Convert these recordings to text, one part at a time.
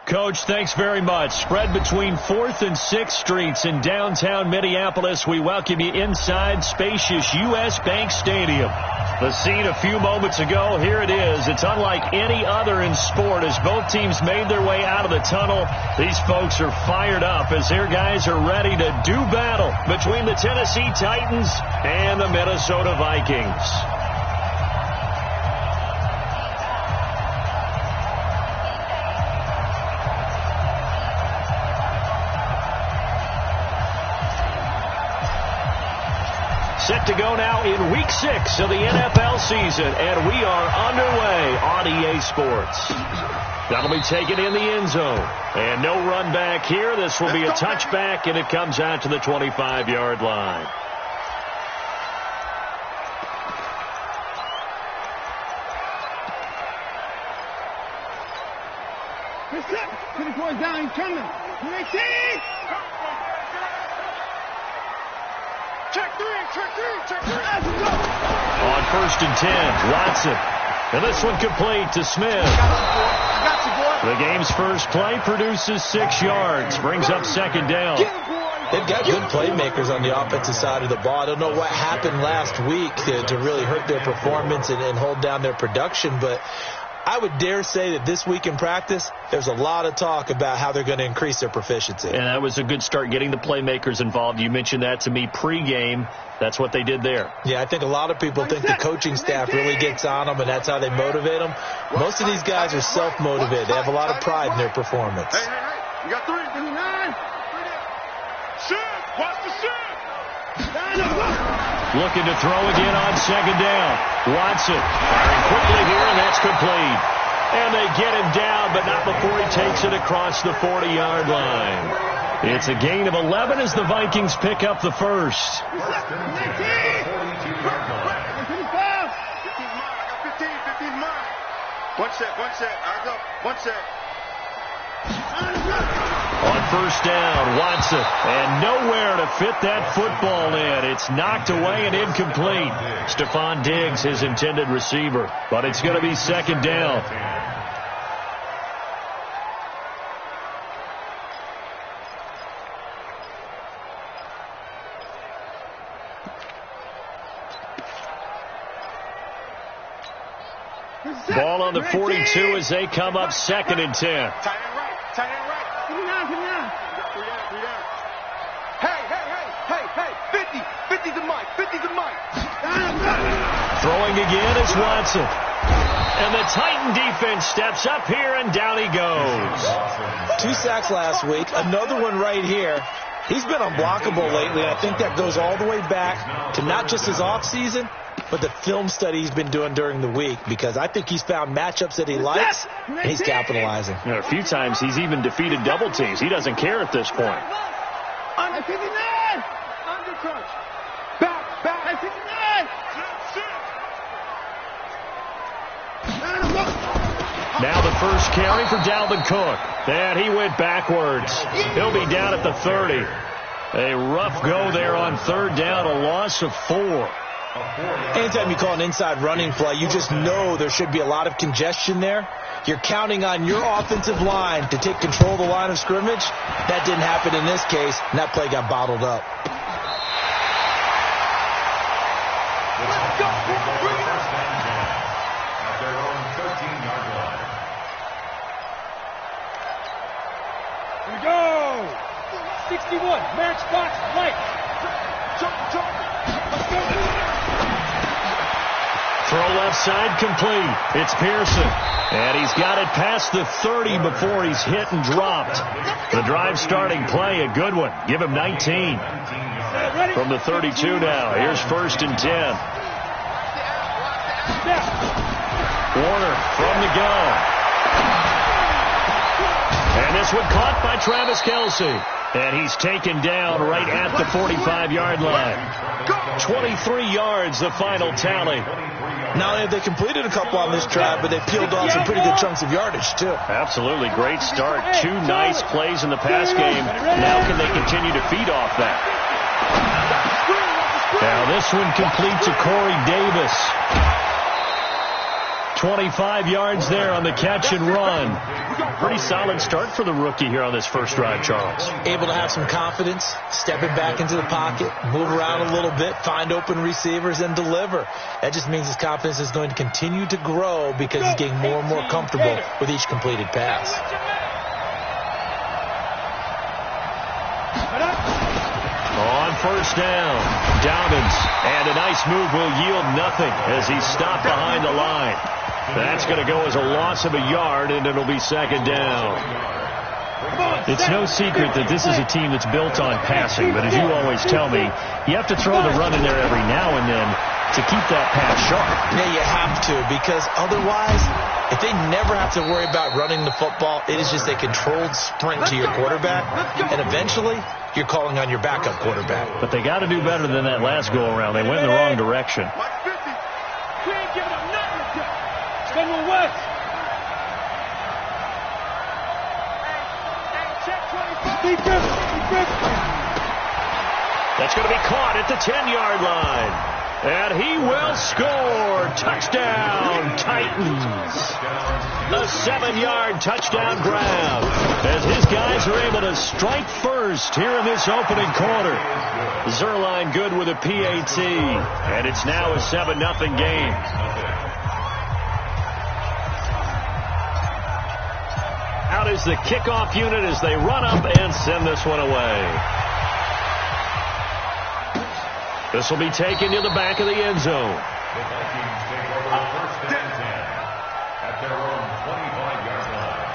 Coach, thanks very much. Spread between 4th and 6th Streets in downtown Minneapolis. We welcome you inside spacious U.S. Bank Stadium. The scene a few moments ago, here it is. It's unlike any other in sport as both teams made their way out of the tunnel. These folks are fired up as their guys are ready to do battle between the Tennessee Titans and the Minnesota Vikings. Set to go now in Week 6 of the NFL season, and we are underway on EA Sports. That'll be taken in the end zone. And no run back here. This will be a touchback, and it comes out to the 25-yard line. Put the boys down. He's coming. Check three. On 1st and 10, Watson. And this one complete to Smith. The game's first play produces 6 yards. Brings up 2nd down. They've got good playmakers on the offensive side of the ball. I don't know what happened last week to really hurt their performance and hold down their production, but I would dare say that this week in practice, there's a lot of talk about how they're going to increase their proficiency. And that was a good start getting the playmakers involved. You mentioned that to me pregame. That's what they did there. Yeah, I think a lot of people think the coaching staff really gets on them, and that's how they motivate them. Most of these guys are self-motivated. They have a lot of pride in their performance. Hey, you got 3. 59. Shoot. Watch the shoot. Looking to throw again on 2nd down. Watson firing quickly here, and that's complete. And they get him down, but not before he takes it across the 40-yard line. It's a gain of 11 as the Vikings pick up the first. One set. Eyes up. One set. On 1st down, Watson, and nowhere to fit that football in. It's knocked away and incomplete. Stephon Diggs, his intended receiver, but it's going to be 2nd down. Ball on the 42 as they come up 2nd and 10. Tight end right. Come on. Hey. 50's a mic. Throwing again is Watson. And the Titan defense steps up here, and down he goes. 2 sacks last week. Another one right here. He's been unblockable lately. I think that goes all the way back to not just his offseason, but the film study he's been doing during the week, because I think he's found matchups that he likes, and he's capitalizing. A few times he's even defeated double teams. He doesn't care at this point. Under 59. Under crunch. Back. 59. Now the first carry for Dalvin Cook. And he went backwards. He'll be down at the 30. A rough go there on 3rd down, a loss of 4. Anytime you call an inside running play, you just know there should be a lot of congestion there. You're counting on your offensive line to take control of the line of scrimmage. That didn't happen in this case, and that play got bottled up. Here we go. 61. Matchbox right. Jump. Let's go. Throw left side complete. It's Pearson. And he's got it past the 30 before he's hit and dropped. The drive starting play, a good one. Give him 19. From the 32 now. Here's 1st and 10. Warner from the gun. And this one caught by Travis Kelce. And he's taken down right at the 45-yard line. 23 yards, the final tally. Not only have they completed a couple on this drive, but they've peeled off some pretty good chunks of yardage, too. Absolutely. Great start. 2 nice plays in the pass game. Now can they continue to feed off that? Now this one complete to Corey Davis. 25 yards there on the catch and run. Pretty solid start for the rookie here on this first drive, Charles. Able to have some confidence, stepping back into the pocket, move around a little bit, find open receivers, and deliver. That just means his confidence is going to continue to grow because he's getting more and more comfortable with each completed pass. On first down, Dobbins, and a nice move will yield nothing as he's stopped behind the line. That's going to go as a loss of a yard, and it'll be second down. It's no secret that this is a team that's built on passing, but as you always tell me, you have to throw the run in there every now and then to keep that pass sharp. Yeah, you have to, because otherwise, if they never have to worry about running the football, it is just a controlled sprint to your quarterback, and eventually, you're calling on your backup quarterback. But they got to do better than that last go-around. They went in the wrong direction. That's going to be caught at the 10-yard line. And he will score. Touchdown, Titans. A 7-yard touchdown grab as his guys are able to strike first here in this opening quarter. Zerline good with a PAT. And it's now a 7-0 game. Out is the kickoff unit as they run up and send this one away. This will be taken to the back of the end zone. The Vikings take over first and 10 at their own 25-yard line.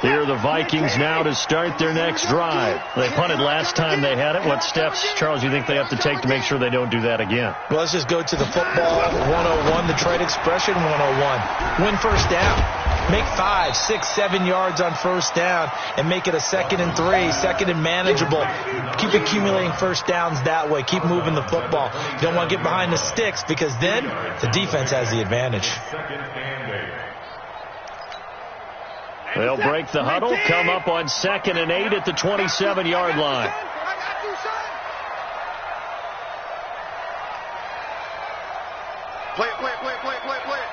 Here are the Vikings now to start their next drive. They punted last time they had it. What steps, Charles, you think they have to take to make sure they don't do that again? Well, let's just go to the football 101, the trade expression 101. Win first down. Make 5, 6, 7 yards on first down and make it a 2nd and 3, 2nd and manageable. Keep accumulating first downs that way. Keep moving the football. You don't want to get behind the sticks because then the defense has the advantage. They'll break the huddle, come up on 2nd and 8 at the 27-yard line. Play it, play it, play it, play it, play it, play it.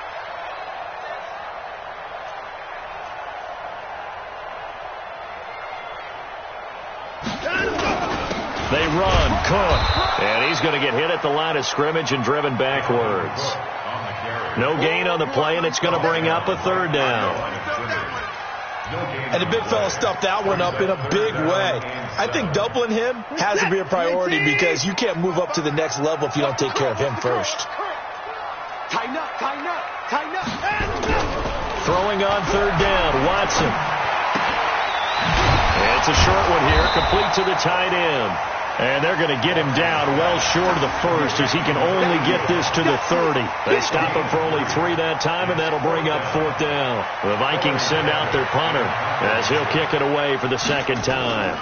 They run, Cook, and he's going to get hit at the line of scrimmage and driven backwards. No gain on the play, and it's going to bring up a 3rd down. And the big fella stuffed that one up in a big way. I think doubling him has to be a priority because you can't move up to the next level if you don't take care of him first. Tighten up, tighten up, tighten up. Throwing on 3rd down, Watson. And it's a short one here, complete to the tight end. And they're going to get him down well short of the first as he can only get this to the 30. They stop him for only 3 that time, and that'll bring up 4th down. The Vikings send out their punter as he'll kick it away for the 2nd time.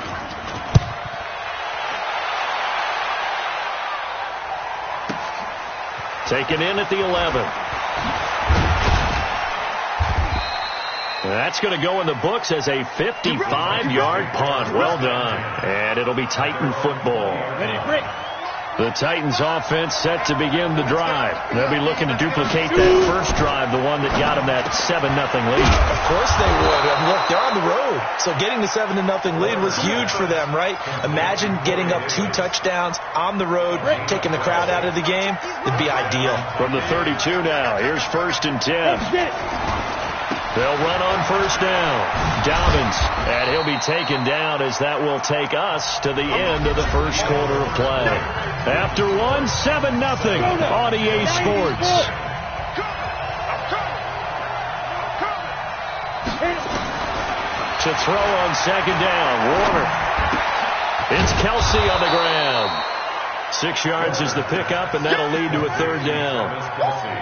Taken in at the 11. That's going to go in the books as a 55-yard punt. Well done. And it'll be Titan football. The Titans offense set to begin the drive. They'll be looking to duplicate that first drive, the one that got them that 7-0 lead. Of course they would. I mean, look, they're on the road. So getting the 7-0 lead was huge for them, right? Imagine getting up 2 touchdowns on the road, taking the crowd out of the game. It'd be ideal. From the 32 now, here's 1st and 10. They'll run on first down. Dobbins, and he'll be taken down as that will take us to the end of the first quarter of play. After 7-0 on EA Sports. To throw on 2nd down, Warner. It's Kelsey on the ground. 6 yards is the pickup, and that'll lead to a 3rd down.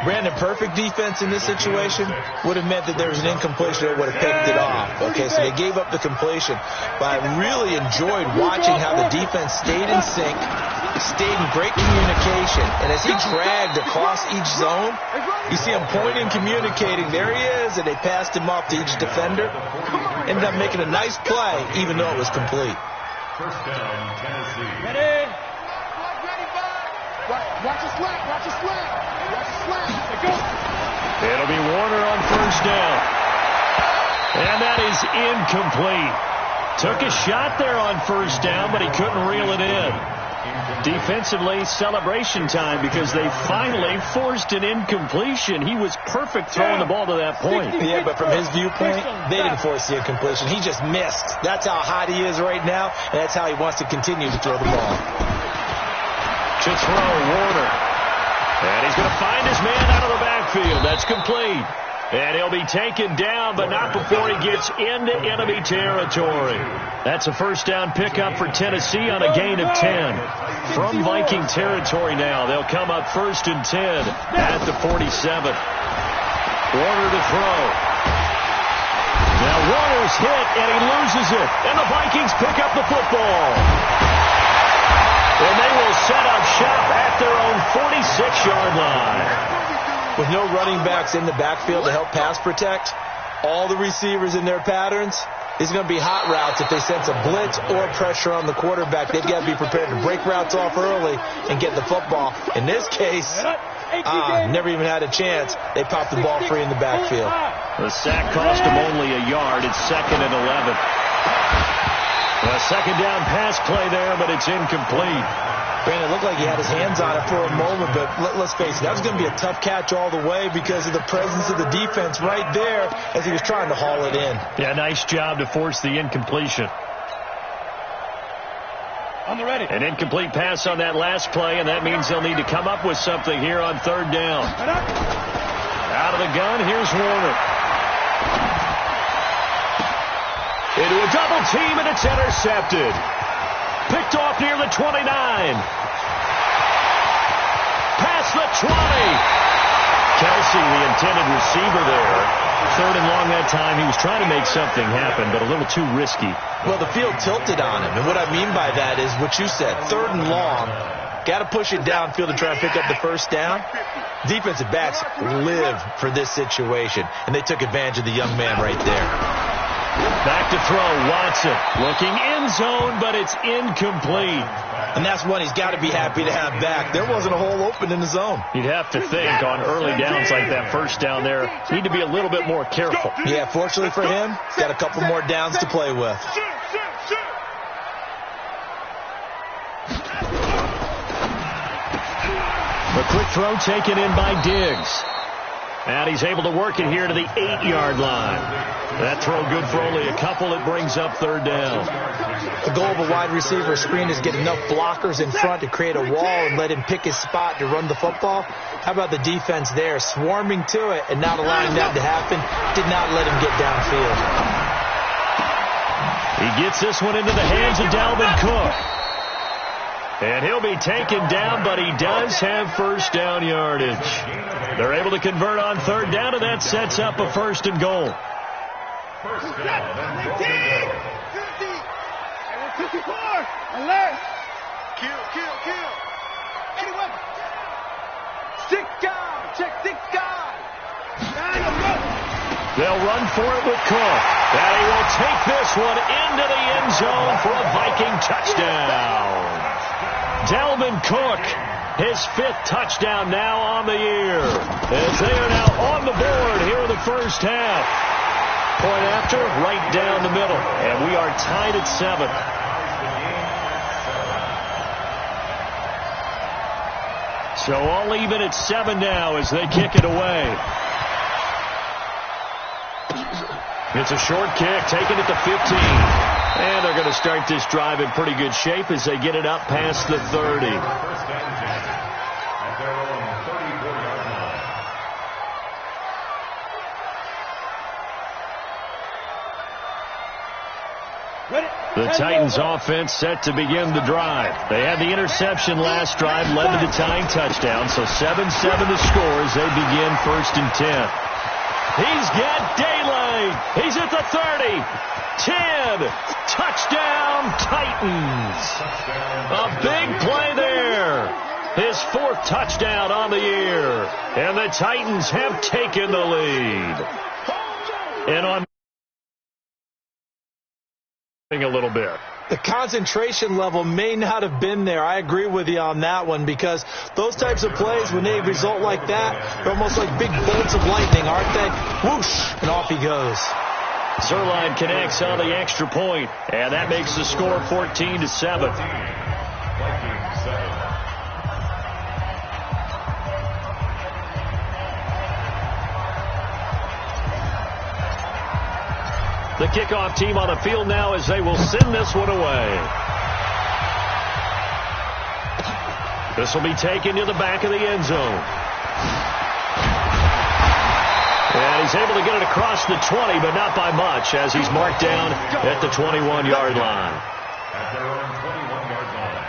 Brandon, perfect defense in this situation would have meant that there was an incompletion that would have picked it off. Okay, so they gave up the completion. But I really enjoyed watching how the defense stayed in sync, stayed in great communication. And as he dragged across each zone, you see him pointing, communicating. There he is, and they passed him off to each defender. Ended up making a nice play, even though it was complete. First down, Tennessee. Ready? Watch a slant. Watch a slant. Watch a slant. Go. It'll be Warner on first down. And that is incomplete. Took a shot there on first down, but he couldn't reel it in. Defensively, celebration time because they finally forced an incompletion. He was perfect throwing the ball to that point. Yeah, but from his viewpoint, they didn't force the incompletion. He just missed. That's how hot he is right now, and that's how he wants to continue to throw the ball. To throw, Warner. And he's going to find his man out of the backfield. That's complete. And he'll be taken down, but not before he gets into enemy territory. That's a first down pickup for Tennessee on a gain of 10. From Viking territory now, they'll come up 1st and 10 at the 47. Warner to throw. Now Warner's hit, and he loses it. And the Vikings pick up the football. And they will set up shop at their own 46-yard line. With no running backs in the backfield to help pass protect, all the receivers in their patterns, it's going to be hot routes if they sense a blitz or pressure on the quarterback. They've got to be prepared to break routes off early and get the football. In this case, never even had a chance. They popped the ball free in the backfield. The sack cost him only a yard. It's 2nd and 11. A second down pass play there, but it's incomplete. Brandon, it looked like he had his hands on it for a moment, but let's face it, that was going to be a tough catch all the way because of the presence of the defense right there as he was trying to haul it in. Yeah, nice job to force the incompletion. On the ready. An incomplete pass on that last play, and that means they'll need to come up with something here on 3rd down. Out of the gun, here's Warner. Into a double team, and it's intercepted. Picked off near the 29. Past the 20. Kelsey, the intended receiver there. 3rd and long that time. He was trying to make something happen, but a little too risky. Well, the field tilted on him, and what I mean by that is what you said. 3rd and long. Got to push it downfield to try and pick up the first down. Defensive backs live for this situation, and they took advantage of the young man right there. Back to throw, Watson. Looking end zone, but it's incomplete. And that's one he's got to be happy to have back. There wasn't a hole open in the zone. You'd have to think on early downs like that first down there, need to be a little bit more careful. Yeah, fortunately for him, he's got a couple more downs to play with. A quick throw taken in by Diggs. And he's able to work it here to the 8-yard line. That throw good for only a couple. It brings up 3rd down. The goal of a wide receiver screen is get enough blockers in front to create a wall and let him pick his spot to run the football. How about the defense there, swarming to it and not allowing that to happen? Did not let him get downfield. He gets this one into the hands of Dalvin Cook. And he'll be taken down, but he does have first down yardage. They're able to convert on 3rd down, and that sets up a 1st and goal. First down and 50. 54. Alert. Kill. Any weapon. Stick guy. Check stick guy. They'll run for it with Cook. And he will take this one into the end zone for a Viking touchdown. Dalvin Cook, his 5th touchdown now on the year. As they are now on the board here in the first half. Point after, right down the middle. And we are tied at 7. So all even at 7 now as they kick it away. It's a short kick, taken at the 15. And they're going to start this drive in pretty good shape as they get it up past the 30. First down, 10 at their own 34-yard line. The Titans offense set to begin the drive. They had the interception last drive, led to the tying touchdown. So 7-7 the score as they begin 1st and 10. He's got daylight. He's at the 30. 10. Touchdown, Titans. A big play there. His 4th touchdown on the year. And the Titans have taken the lead. And on a little bit. The concentration level may not have been there. I agree with you on that one, because those types of plays, when they result like that, they're almost like big bolts of lightning, aren't they? Whoosh, and off he goes. Zerline connects on the extra point, and that makes the score 14-7. The kickoff team on the field now as they will send this one away. This will be taken to the back of the end zone. And he's able to get it across the 20, but not by much, as he's marked down at the 21-yard line. At their own 21-yard line.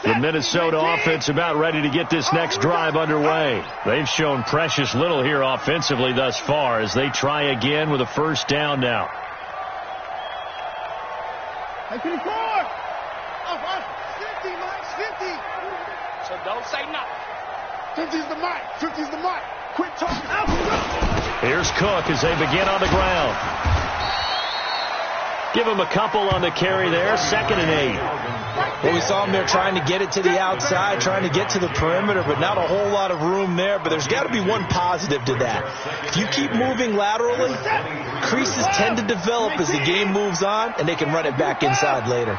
The Minnesota offense about ready to get this next drive underway. They've shown precious little here offensively thus far as they try again with a first down now. Hey, 54! Oh, 50, Mike, 50! So don't say nothing. 50's the mic, 50's the mic. Quit talking. Here's Cook as they begin on the ground. Give him a couple on the carry there, 2nd and 8. Well, we saw him there trying to get it to the outside, trying to get to the perimeter, but not a whole lot of room there. But there's got to be one positive to that. If you keep moving laterally, creases tend to develop as the game moves on, and they can run it back inside later.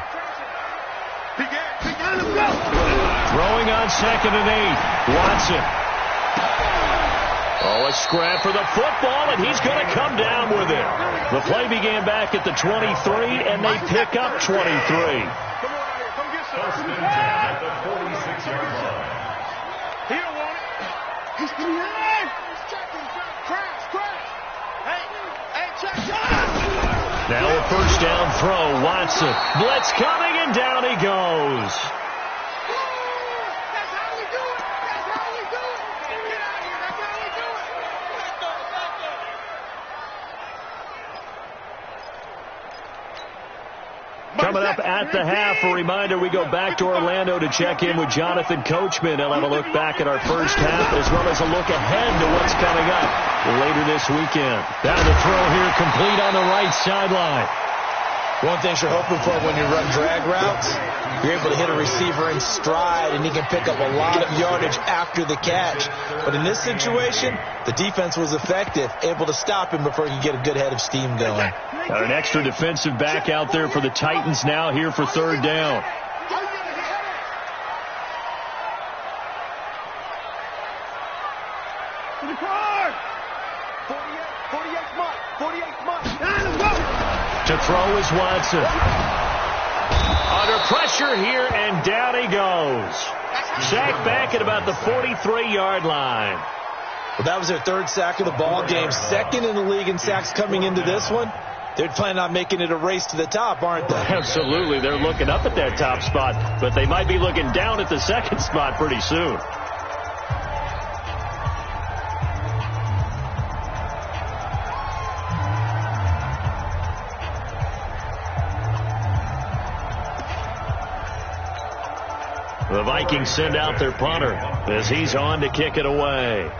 Throwing on 2nd and 8. Watson. Oh, a scrap for the football, and he's going to come down with it. The play began back at the 23, and they pick up 23. First and 10 at the 46-yard line. He don't want it. He's behind. Crash. Hey, check. Now a first down throw. Watson. Blitz coming, and down he goes. That's how we do it. Get out of here. That's how we do it. Coming up at the half, a reminder, we go back to Orlando to check in with Jonathan Coachman. He'll have a look back at our first half as well as a look ahead to what's coming up later this weekend. Down the throw here, complete on the right sideline. One thing you're hoping for when you run drag routes, you're able to hit a receiver in stride, and he can pick up a lot of yardage after the catch. But in this situation, the defense was effective, able to stop him before he could get a good head of steam going. Got an extra defensive back out there for the Titans now here for 3rd down. To throw is Watson. Under pressure here, and down he goes. Sacked back at about the 43-yard line. Well, that was their 3rd sack of the ball game. 2nd in the league in sacks coming into this one. They're planning on making it a race to the top, aren't they? Absolutely. They're looking up at that top spot, but they might be looking down at the 2nd spot pretty soon. The Vikings send out their punter as he's on to kick it away.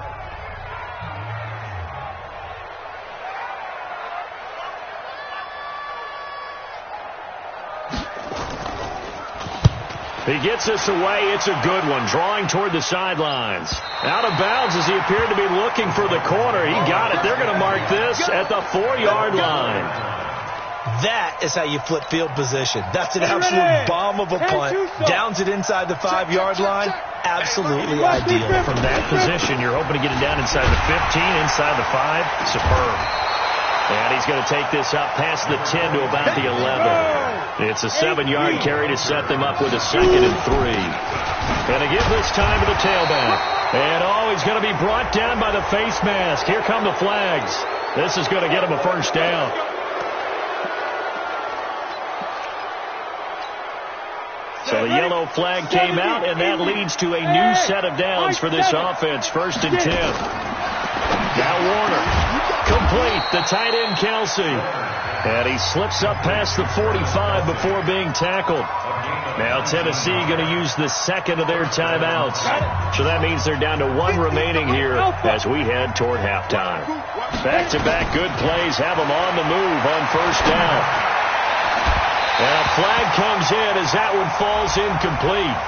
He gets this away. It's a good one. Drawing toward the sidelines. Out of bounds as he appeared to be looking for the corner. He got it. They're going to mark this at the 4-yard line. That is how you flip field position. That's an absolute bomb of a punt. Downs it inside the 5-yard line. Absolutely ideal. From that position, you're hoping to get it down inside the 15, inside the 5. Superb. And he's going to take this up past the 10 to about the 11. It's a 7-yard carry to set them up with a 2nd and 3. And to give this time to the tailback. And he's going to be brought down by the face mask. Here come the flags. This is going to get him a first down. So the yellow flag came out, and that leads to a new set of downs for this offense. 1st and 10. Now Warner. Complete. The tight end, Kelsey. And he slips up past the 45 before being tackled. Now Tennessee going to use the second of their timeouts. So that means they're down to one remaining here as we head toward halftime. Back-to-back good plays have them on the move on first down. And a flag comes in as that one falls incomplete.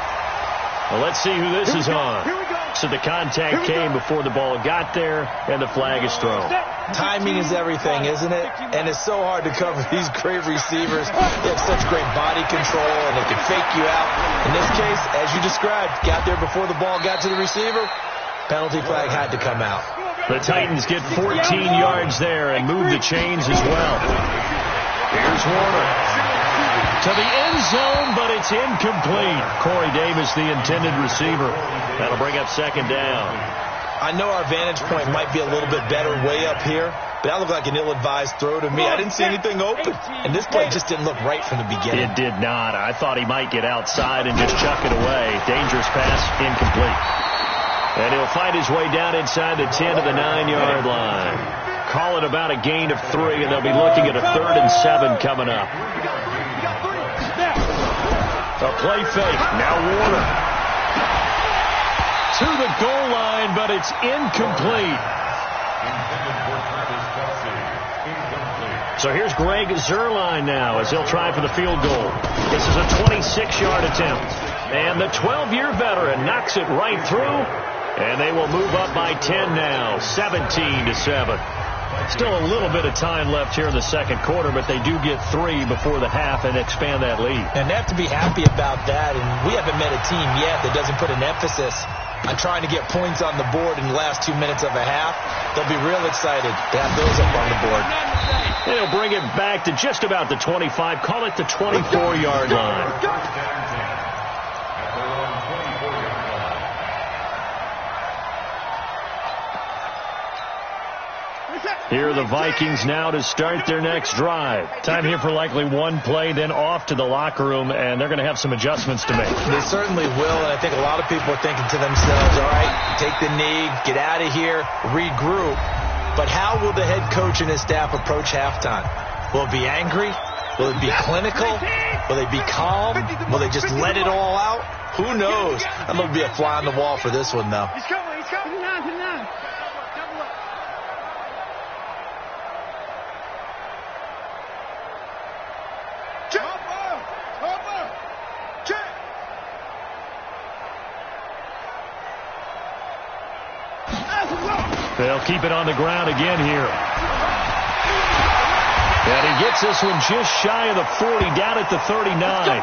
Well, let's see who this is on. So the contact came before the ball got there, and the flag is thrown. Timing is everything, isn't it? And it's so hard to cover these great receivers. They have such great body control, and they can fake you out. In this case, as you described, got there before the ball got to the receiver. Penalty flag had to come out. The Titans get 14 yards there and move the chains as well. Here's Warner. To the end zone, but it's incomplete. Corey Davis, the intended receiver. That'll bring up second down. I know our vantage point might be a little bit better way up here, but that looked like an ill-advised throw to me. I didn't see anything open, and this play just didn't look right from the beginning. It did not. I thought he might get outside and just chuck it away. Dangerous pass, incomplete. And he'll find his way down inside the 10 to the 9-yard line. Call it about a gain of 3, and they'll be looking at a 3rd and 7 coming up. A play fake. Now Warner. To the goal line, but it's incomplete. So here's Greg Zuerlein now as he'll try for the field goal. This is a 26-yard attempt. And the 12-year veteran knocks it right through. And they will move up by 10 now, 17-7. Still a little bit of time left here in the second quarter, but they do get 3 before the half and expand that lead. And they have to be happy about that. And we haven't met a team yet that doesn't put an emphasis on trying to get points on the board in the last 2 minutes of a half. They'll be real excited to have those up on the board. And he'll bring it back to just about the 25. Call it the 24-yard line. Here are the Vikings now to start their next drive. Time here for likely one play, then off to the locker room, and they're going to have some adjustments to make. They certainly will, and I think a lot of people are thinking to themselves, all right, take the knee, get out of here, regroup. But how will the head coach and his staff approach halftime? Will it be angry? Will it be clinical? Will they be calm? Will they just let it all out? Who knows? I'm going to be a fly on the wall for this one, though. He's coming. They'll keep it on the ground again here. And he gets this one just shy of the 40, down at the 39.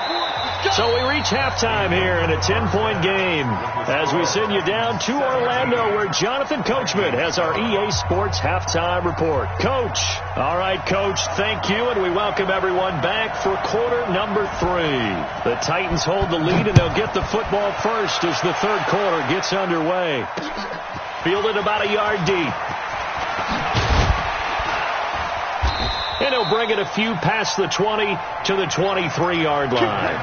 So we reach halftime here in a 10-point game as we send you down to Orlando where Jonathan Coachman has our EA Sports halftime report. Coach. All right, Coach, thank you, and we welcome everyone back for quarter number 3. The Titans hold the lead, and they'll get the football first as the third quarter gets underway. Fielded about a yard deep. And he'll bring it a few past the 20 to the 23-yard line.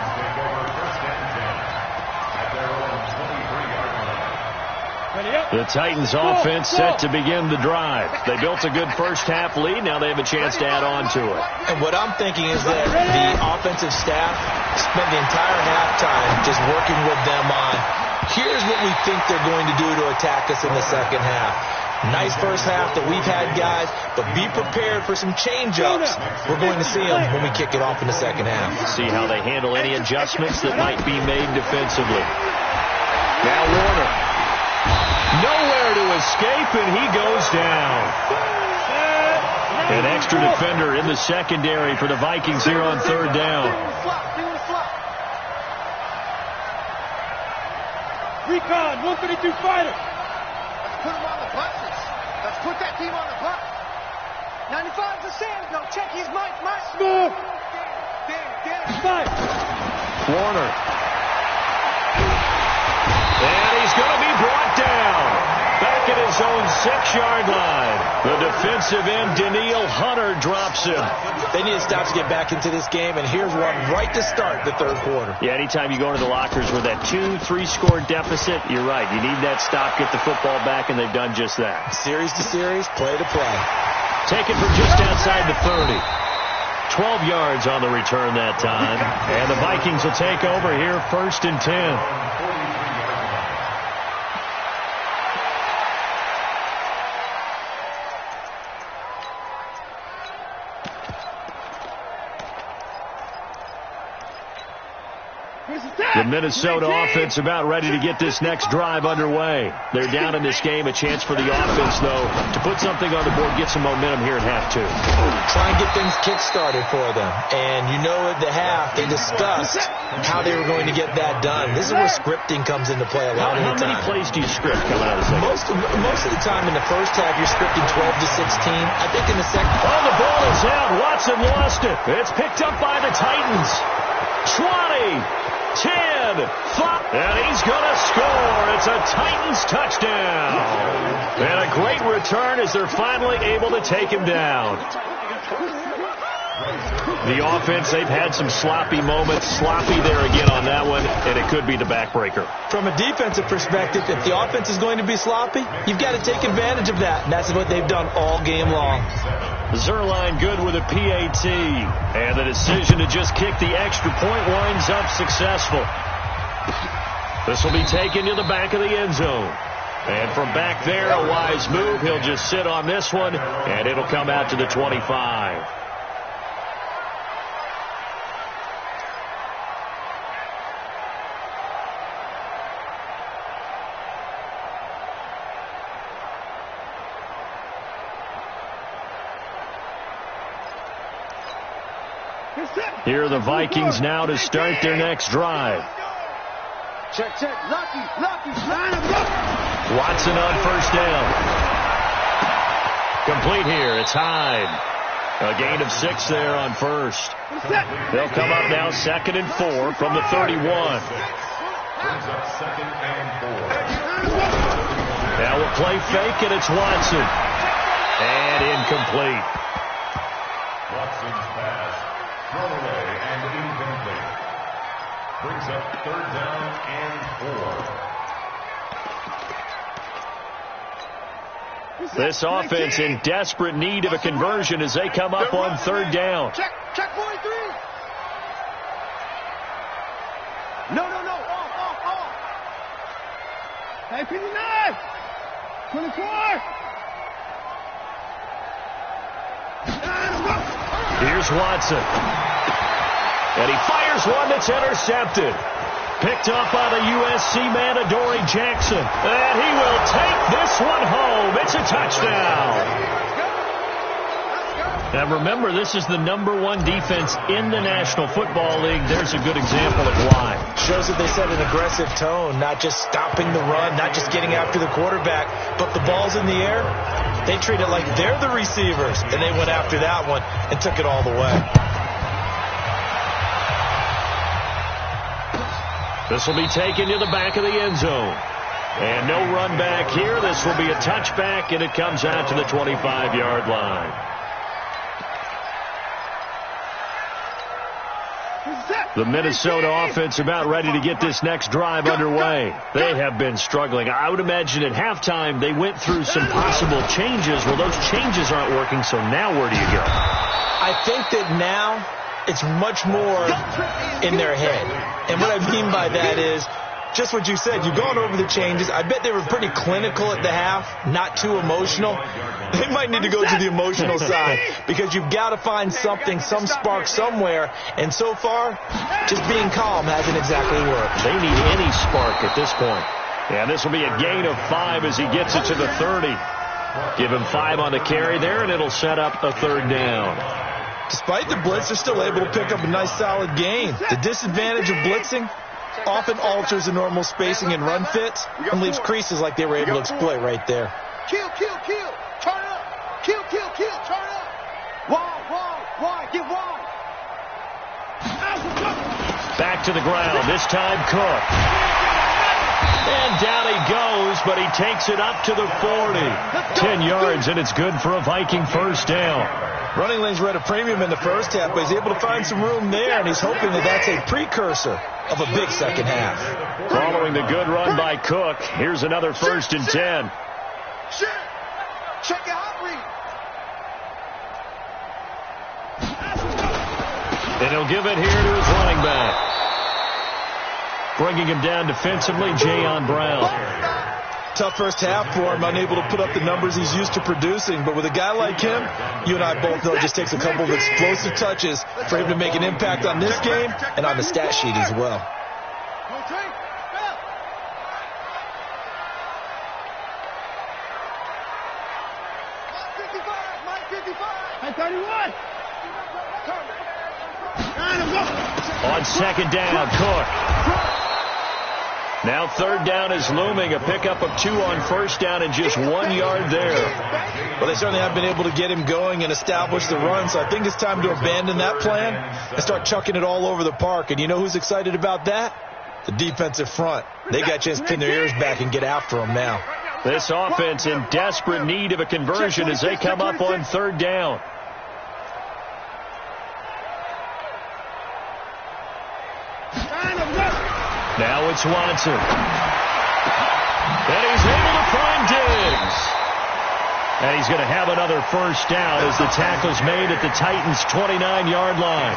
The Titans offense set to begin the drive. They built a good first half lead. Now they have a chance to add on to it. And what I'm thinking is that the offensive staff spent the entire halftime just working with them on, here's what we think they're going to do to attack us in the second half. Nice first half that we've had, guys, but be prepared for some change-ups. We're going to see them when we kick it off in the second half. See how they handle any adjustments that might be made defensively. Now Warner. Nowhere to escape, and he goes down. An extra defender in the secondary for the Vikings here on third down. Recon, 152 fighter. Let's put him on the buses. Let's put that team on the bus. 95 to Sam. No, check his mic. Smooth. Damn. Warner. And he's going to be brought down. Back at his own 6-yard line. The defensive end, Daniil Hunter, drops him. They need to stop to get back into this game, and here's one right to start the third quarter. Yeah, anytime you go into the lockers with that 2-3 score deficit, you're right. You need that stop, get the football back, and they've done just that. Series to series, play to play. Taken from just outside the 30. 12 yards on the return that time. And the Vikings will take over here, 1st and 10. The Minnesota offense about ready to get this next drive underway. They're down in this game. A chance for the offense, though, to put something on the board, get some momentum here at half 2. Try and get things kick-started for them. And you know at the half, they discussed how they were going to get that done. This is where scripting comes into play a lot of the time. How many plays do you script coming out of the second? Most of the time in the first half, you're scripting 12 to 16. I think in the second. Oh, the ball is out. Watson lost it. It's picked up by the Titans. 20. 10, 5, and he's going to score. It's a Titans touchdown. And a great return as they're finally able to take him down. The offense, they've had some sloppy moments. Sloppy there again on that one, and it could be the backbreaker. From a defensive perspective, if the offense is going to be sloppy, you've got to take advantage of that, and that's what they've done all game long. Zerline good with a PAT, and the decision to just kick the extra point winds up successful. This will be taken to the back of the end zone. And from back there, a wise move. He'll just sit on this one, and it'll come out to the 25. Here are the Vikings now to start their next drive. Check, check. Lucky. Line him up. Watson on first down. Complete here. It's Hyde. A gain of 6 there on first. They'll come up now 2nd and 4 from the 31. Now we'll play fake, and it's Watson. And incomplete. Watson's pass. Thrown away and incomplete. Brings up 3rd down and 4. This offense in desperate need of a conversion as they come up on 3rd down. Check 43. No. Off. Hey, 59. 24. Here's Watson. And he fires one that's intercepted. Picked up by the USC man, Adoree Jackson. And he will take this one home. It's a touchdown. Now remember, this is the #1 defense in the National Football League. There's a good example of why. Shows that they set an aggressive tone, not just stopping the run, not just getting after the quarterback, but the ball's in the air. They treat it like they're the receivers, and they went after that one and took it all the way. This will be taken to the back of the end zone. And no run back here. This will be a touchback, and it comes out to the 25-yard line. The Minnesota offense about ready to get this next drive underway. They have been struggling. I would imagine at halftime they went through some possible changes. Well, those changes aren't working, so now where do you go? I think that now it's much more in their head. And what I mean by that is just what you said. You've gone over the changes. I bet they were pretty clinical at the half, not too emotional. They might need to go to the emotional side because you've got to find something, some spark somewhere. And so far, just being calm hasn't exactly worked. They need any spark at this point. And this will be a gain of 5 as he gets it to the 30. Give him 5 on the carry there, and it'll set up a 3rd down. Despite the blitz, they're still able to pick up a nice solid gain. The disadvantage of blitzing often alters the normal spacing and run fits and leaves creases like they were able to exploit right there. Kill. Turn up. Kill. Turn up. Wide. Get wide. Back to the ground. This time Cook. And down he goes, but he takes it up to the 40. 10 yards, and it's good for a Viking first down. Running lanes were at a premium in the first half, but he's able to find some room there, and he's hoping that that's a precursor of a big second half. Following the good run by Cook, here's another 1st and 10. Check your hot read. And he'll give it here to his running back. Bringing him down defensively, Jayon Brown. Tough first half for him, unable to put up the numbers he's used to producing. But with a guy like him, you and I both know it just takes a couple of explosive touches for him to make an impact on this game and on the stat sheet as well. On second down, Cook. Now third down is looming. A pickup of 2 on first down and just 1 yard there. Well, they certainly have been able to get him going and establish the run, so I think it's time to abandon that plan and start chucking it all over the park. And you know who's excited about that? The defensive front. They got a chance to pin their ears back and get after him now. This offense in desperate need of a conversion as they come up on third down. Now it's Watson. And he's able to find Diggs. And he's going to have another first down as the tackle's made at the Titans' 29-yard line.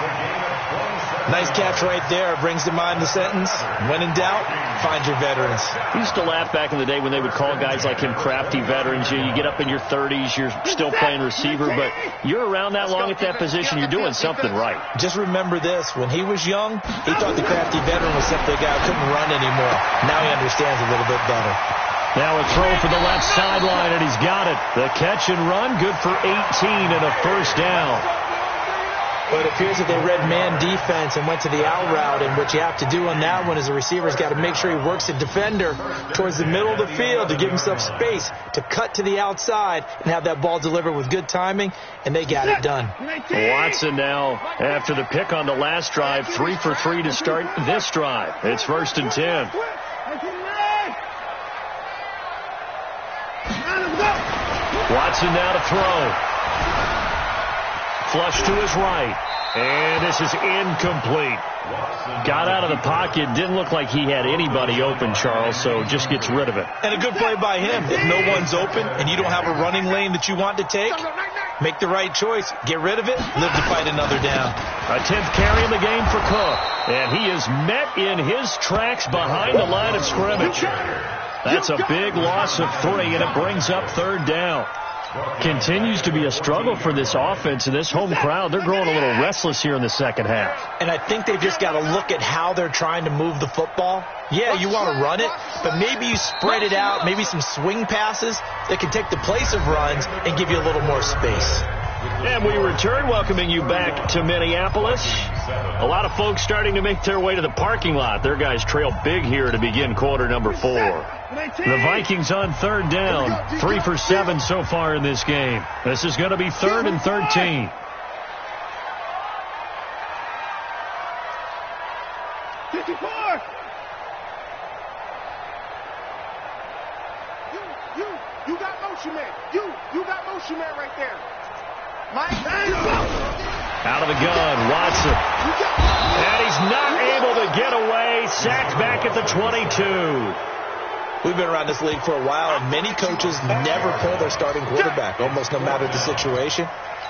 Nice catch right there. Brings to mind the sentence, when in doubt, find your veterans. We used to laugh back in the day when they would call guys like him crafty veterans. You get up in your 30s, you're still playing receiver, but you're around that long at that position, you're doing something right. Just remember this. When he was young, he thought the crafty veteran was simply a guy who couldn't run anymore. Now he understands a little bit better. Now a throw for the left sideline, and he's got it. The catch and run, good for 18 and a first down. But it appears that they read man defense and went to the out route, and what you have to do on that one is the receiver's got to make sure he works the defender towards the middle of the field to give himself space to cut to the outside and have that ball delivered with good timing, and they got it done. Watson now, after the pick on the last drive, 3 for 3 to start this drive. It's 1st and 10. Watson now to throw. Flush to his right. And this is incomplete. Got out of the pocket. Didn't look like he had anybody open, Charles, so just gets rid of it. And a good play by him. If no one's open and you don't have a running lane that you want to take, make the right choice. Get rid of it. Live to fight another down. A 10th carry in the game for Cook. And he is met in his tracks behind the line of scrimmage. That's a big loss of 3, and it brings up third down. Continues to be a struggle for this offense and this home crowd. They're growing a little restless here in the second half. And I think they've just got to look at how they're trying to move the football. Yeah, you want to run it, but maybe you spread it out, maybe some swing passes that can take the place of runs and give you a little more space. And we return, welcoming you back to Minneapolis. A lot of folks starting to make their way to the parking lot. Their guys trail big here to begin quarter number 4. The Vikings on third down, 3 for 7 so far in this game. This is going to be 3rd and 13. You got motion man. You got motion man right there. Out of the gun, Watson. And he's not able to get away. Sacked back at the 22. We've been around this league for a while, and many coaches never pull their starting quarterback, almost no matter the situation.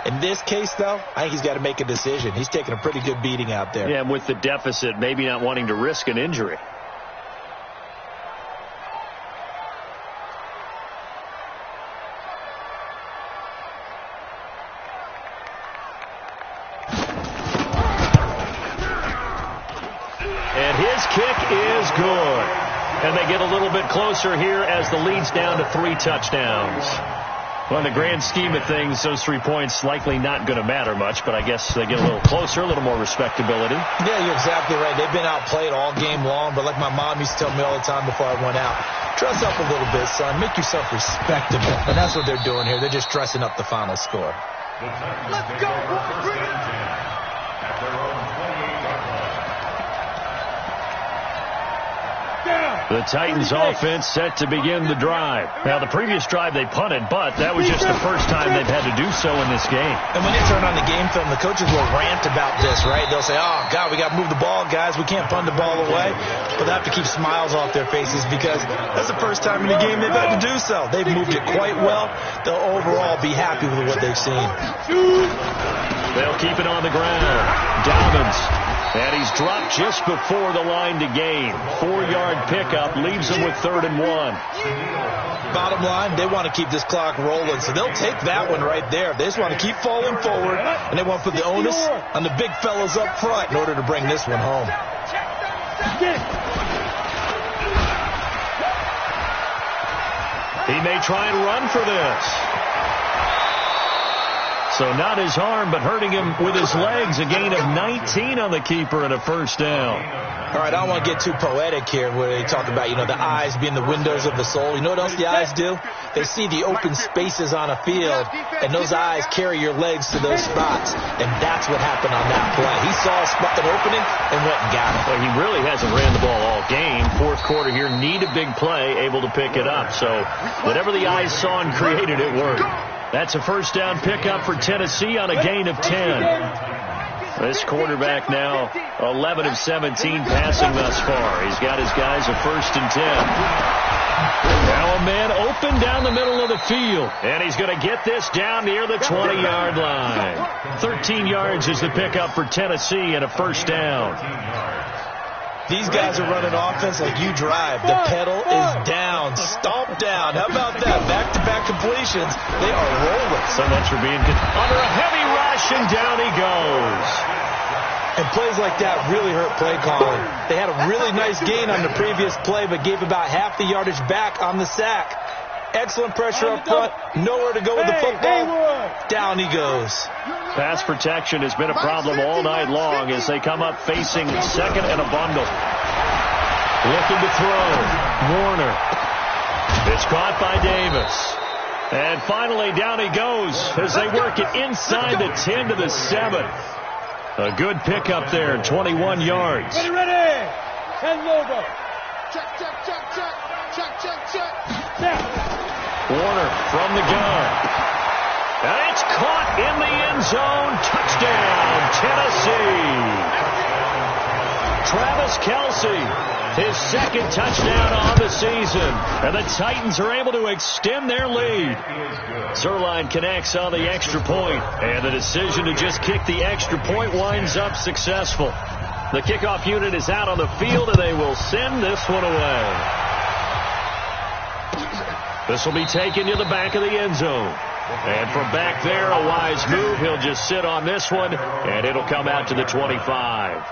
In this case, though, I think he's got to make a decision. He's taking a pretty good beating out there. Yeah, and with the deficit, maybe not wanting to risk an injury. And his kick is good. And they get a little bit closer here as the lead's down to 3 touchdowns. Well, in the grand scheme of things, those 3 points likely not going to matter much, but I guess they get a little closer, a little more respectability. Yeah, you're exactly right. They've been outplayed all game long, but like my mom used to tell me all the time before I went out, dress up a little bit, son. Make yourself respectable. And that's what they're doing here. They're just dressing up the final score. Let's go, boys. Bring it. At their own 28-yard line. The Titans offense set to begin the drive. Now, the previous drive they punted, but that was just the first time they've had to do so in this game. And when they turn on the game film, the coaches will rant about this, right? They'll say, oh, God, we got to move the ball, guys. We can't punt the ball away. But they have to keep smiles off their faces because that's the first time in the game they've had to do so. They've moved it quite well. They'll overall be happy with what they've seen. They'll keep it on the ground. Dobbins. And he's dropped just before the line to gain. 4-yard pickup leaves him with 3rd and 1. Bottom line, they want to keep this clock rolling, so they'll take that one right there. They just want to keep falling forward, and they want to put the onus on the big fellas up front in order to bring this one home. He may try and run for this. So not his arm, but hurting him with his legs. A gain of 19 on the keeper and a 1st down. All right, I don't want to get too poetic here where they talk about, the eyes being the windows of the soul. You know what else the eyes do? They see the open spaces on a field, and those eyes carry your legs to those spots. And that's what happened on that play. He saw an opening and went and got it. Well, he really hasn't ran the ball all game. 4th quarter here, need a big play, able to pick it up. So whatever the eyes saw and created, it worked. That's a 1st down pickup for Tennessee on a gain of 10. This quarterback now 11 of 17 passing thus far. He's got his guys a 1st and 10. Now a man open down the middle of the field. And he's going to get this down near the 20-yard line. 13 yards is the pickup for Tennessee and a 1st down. These guys are running offense like you drive. The pedal is down, stomped down. How about that? Back-to-back completions. They are rolling. So much for being under a heavy rush, and down he goes. And plays like that really hurt play calling. They had a really nice gain on the previous play, but gave about half the yardage back on the sack. Excellent pressure up front. Nowhere to go with the football. Down he goes. Pass protection has been a problem all night long as they come up facing 2nd and a bundle. Looking to throw. Warner. It's caught by Davis. And finally down he goes as they work it inside the 10 to the 7. A good pickup there, 21 yards. Ready. And Lobo. Check. Warner from the gun. And it's caught in the end zone. Touchdown, Tennessee. Travis Kelce, his 2nd touchdown on the season. And the Titans are able to extend their lead. Zerline connects on the extra point. And the decision to just kick the extra point winds up successful. The kickoff unit is out on the field, and they will send this one away. This will be taken to the back of the end zone. And from back there, a wise move. He'll just sit on this one, and it'll come out to the 25.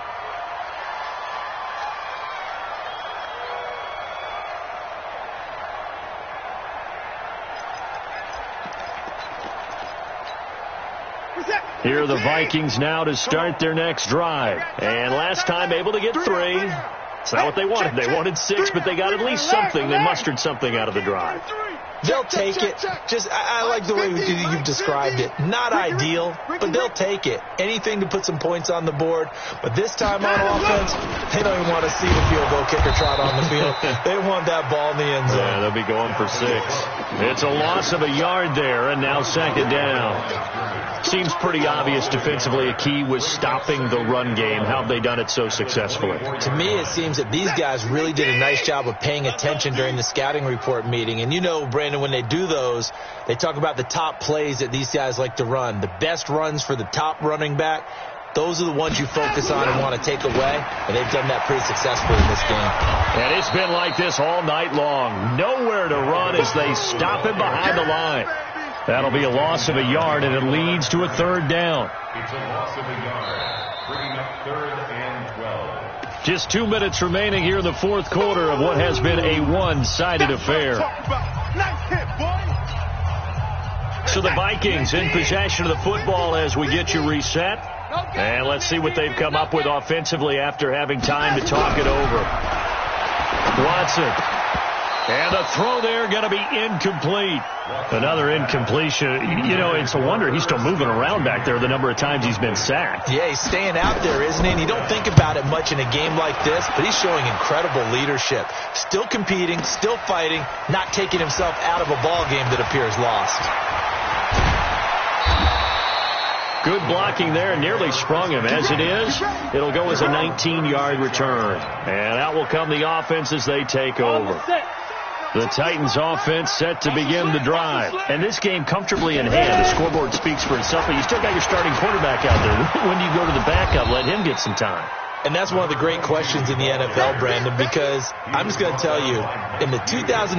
Here are the Vikings now to start their next drive. And last time able to get 3. It's not what they wanted. They wanted 6, but they got at least something. They mustered something out of the drive. They'll take it. I like the way you've described it. Not ideal, but they'll take it. Anything to put some points on the board. But this time on offense, they don't even want to see the field goal kicker trot on the field. They want that ball in the end zone. Yeah, they'll be going for 6. It's a loss of a yard there, and now 2nd down. Seems pretty obvious defensively a key was stopping the run game. How have they done it so successfully? To me, it seems that these guys really did a nice job of paying attention during the scouting report meeting. And you know, Brandon, when they do those, they talk about the top plays that these guys like to run. The best runs for the top running back, those are the ones you focus on and want to take away. And they've done that pretty successfully in this game. And it's been like this all night long. Nowhere to run as they stop him behind the line. That'll be a loss of a yard, and it leads to a 3rd down. It's a loss of a yard, bringing up 3rd and 12. Just 2 minutes remaining here in the 4th quarter of what has been a one-sided affair. So the Vikings in possession of the football as we get you reset. And let's see what they've come up with offensively after having time to talk it over. Watson. And the throw there going to be incomplete. Another incompletion. You know, it's a wonder he's still moving around back there the number of times he's been sacked. Yeah, he's staying out there, isn't he? And you don't think about it much in a game like this, but he's showing incredible leadership. Still competing, still fighting, not taking himself out of a ball game that appears lost. Good blocking there, nearly sprung him. As it is, it'll go as a 19-yard return. And out will come the offense as they take over. The Titans offense set to begin the drive. And this game comfortably in hand. The scoreboard speaks for itself, but you still got your starting quarterback out there. When do you go to the backup? Let him get some time. And that's one of the great questions in the NFL, Brandon, because I'm just going to tell you, in the 2015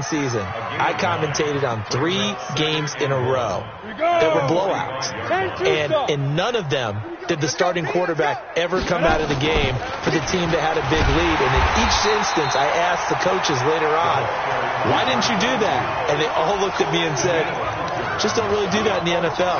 season, I commentated on 3 games in a row that were blowouts. And in none of them did the starting quarterback ever come out of the game for the team that had a big lead. And in each instance, I asked the coaches later on, why didn't you do that? And they all looked at me and said, just don't really do that in the NFL.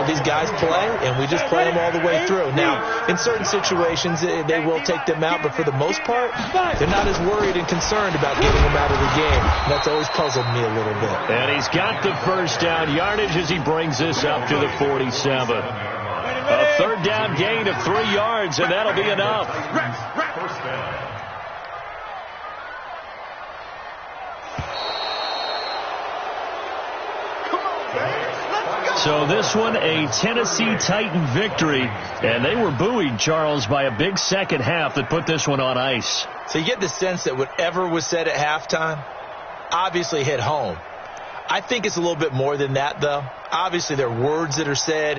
These guys play, and we just play them all the way through. Now, in certain situations, they will take them out, but for the most part, they're not as worried and concerned about getting them out of the game. That's always puzzled me a little bit. And he's got the first down yardage as he brings this up to the 47. A third down gain of 3 yards, and that'll be enough. First down. So this one, a Tennessee Titan victory, and they were buoyed, Charles, by a big second half that put this one on ice. So you get the sense that whatever was said at halftime obviously hit home. I think it's a little bit more than that, though. Obviously, there are words that are said,